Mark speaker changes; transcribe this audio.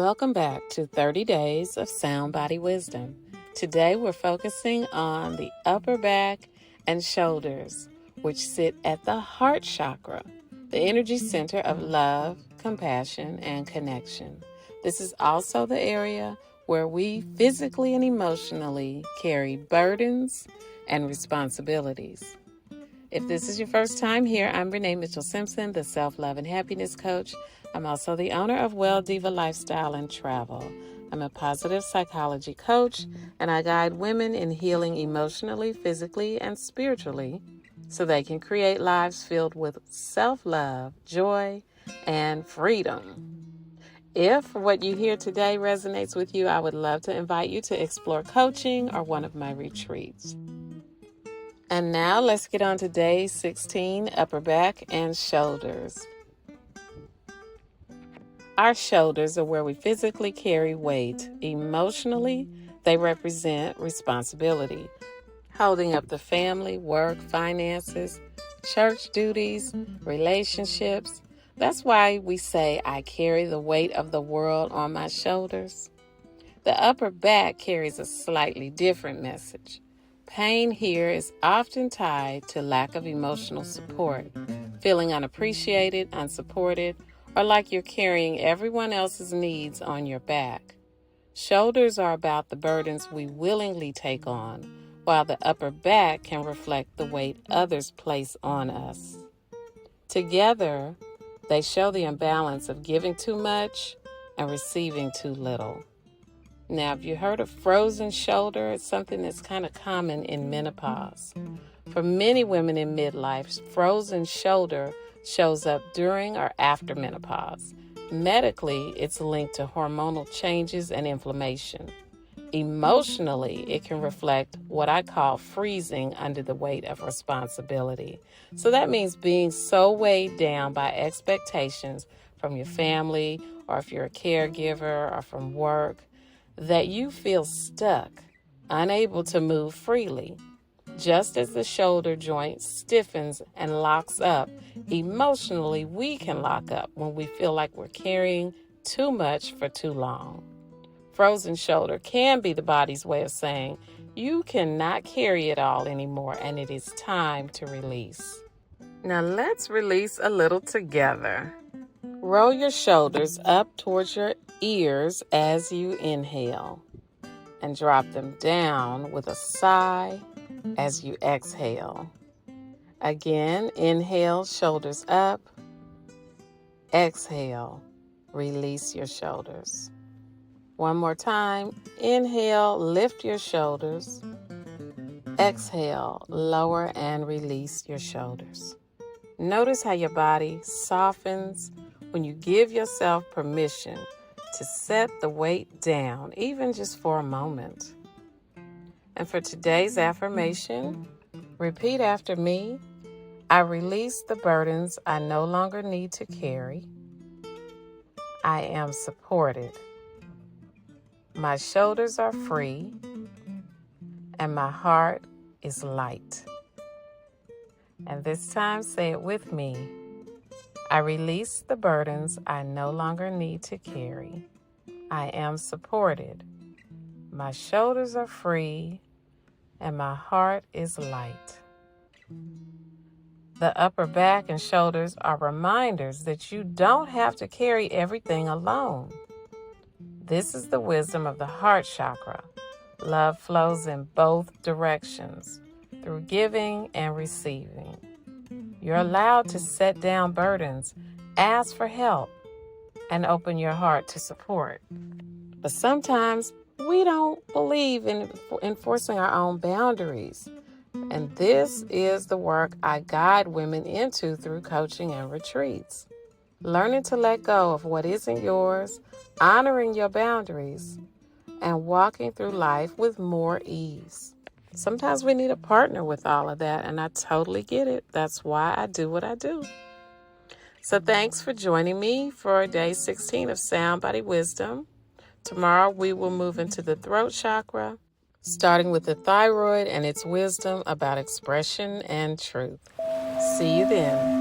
Speaker 1: Welcome back to 30 Days of Sound Body Wisdom. Today we're focusing on the upper back and shoulders, which sit at the Heart Chakra, the energy center of love, compassion, and connection. This is also the area where we physically and emotionally carry burdens and responsibilities. If this is your first time here, I'm Renée Mitchell Simpson, the Self-Love and Happiness Coach. I'm also the owner of Well Diva Lifestyle and Travel. I'm a positive psychology coach, and I guide women in healing emotionally, physically, and spiritually so they can create lives filled with self-love, joy, and freedom. If what you hear today resonates with you, I would love to invite you to explore coaching or one of my retreats. And now let's get on to day 16, upper back and shoulders. Our shoulders are where we physically carry weight. Emotionally, they represent responsibility, holding up the family, work, finances, church duties, relationships. That's why we say, I carry the weight of the world on my shoulders. The upper back carries a slightly different message. Pain here is often tied to lack of emotional support, feeling unappreciated, unsupported, or like you're carrying everyone else's needs on your back. Shoulders are about the burdens we willingly take on, while the upper back can reflect the weight others place on us. Together, they show the imbalance of giving too much and receiving too little. Now, have you heard of frozen shoulder? It's something that's kind of common in menopause. For many women in midlife, frozen shoulder shows up during or after menopause. Medically, it's linked to hormonal changes and inflammation. Emotionally, it can reflect what I call freezing under the weight of responsibility. So that means being so weighed down by expectations from your family, or if you're a caregiver, or from work, that you feel stuck, unable to move freely. Just as the shoulder joint stiffens and locks up, emotionally we can lock up when we feel like we're carrying too much for too long. Frozen shoulder can be the body's way of saying, you cannot carry it all anymore and it is time to release. Now let's release a little together. Roll your shoulders up towards your ears as you inhale and drop them down with a sigh as you exhale. Again, inhale, shoulders up. Exhale, release your shoulders. One more time, inhale, lift your shoulders. Exhale, lower and release your shoulders. Notice how your body softens when you give yourself permission to set the weight down, even just for a moment. And for today's affirmation, repeat after me. I release the burdens I no longer need to carry. I am supported. My shoulders are free, and my heart is light. And this time, say it with me. I release the burdens I no longer need to carry. I am supported. My shoulders are free, and my heart is light. The upper back and shoulders are reminders that you don't have to carry everything alone. This is the wisdom of the Heart Chakra. Love flows in both directions, through giving and receiving. You're allowed to set down burdens, ask for help, and open your heart to support. But sometimes we don't believe in enforcing our own boundaries. And this is the work I guide women into through coaching and retreats. Learning to let go of what isn't yours, honoring your boundaries, and walking through life with more ease. Sometimes we need a partner with all of that, and I totally get it. That's why I do what I do. So thanks for joining me for day 16 of Sound Body Wisdom. Tomorrow we will move into the throat chakra, starting with the thyroid and its wisdom about expression and truth. See you then.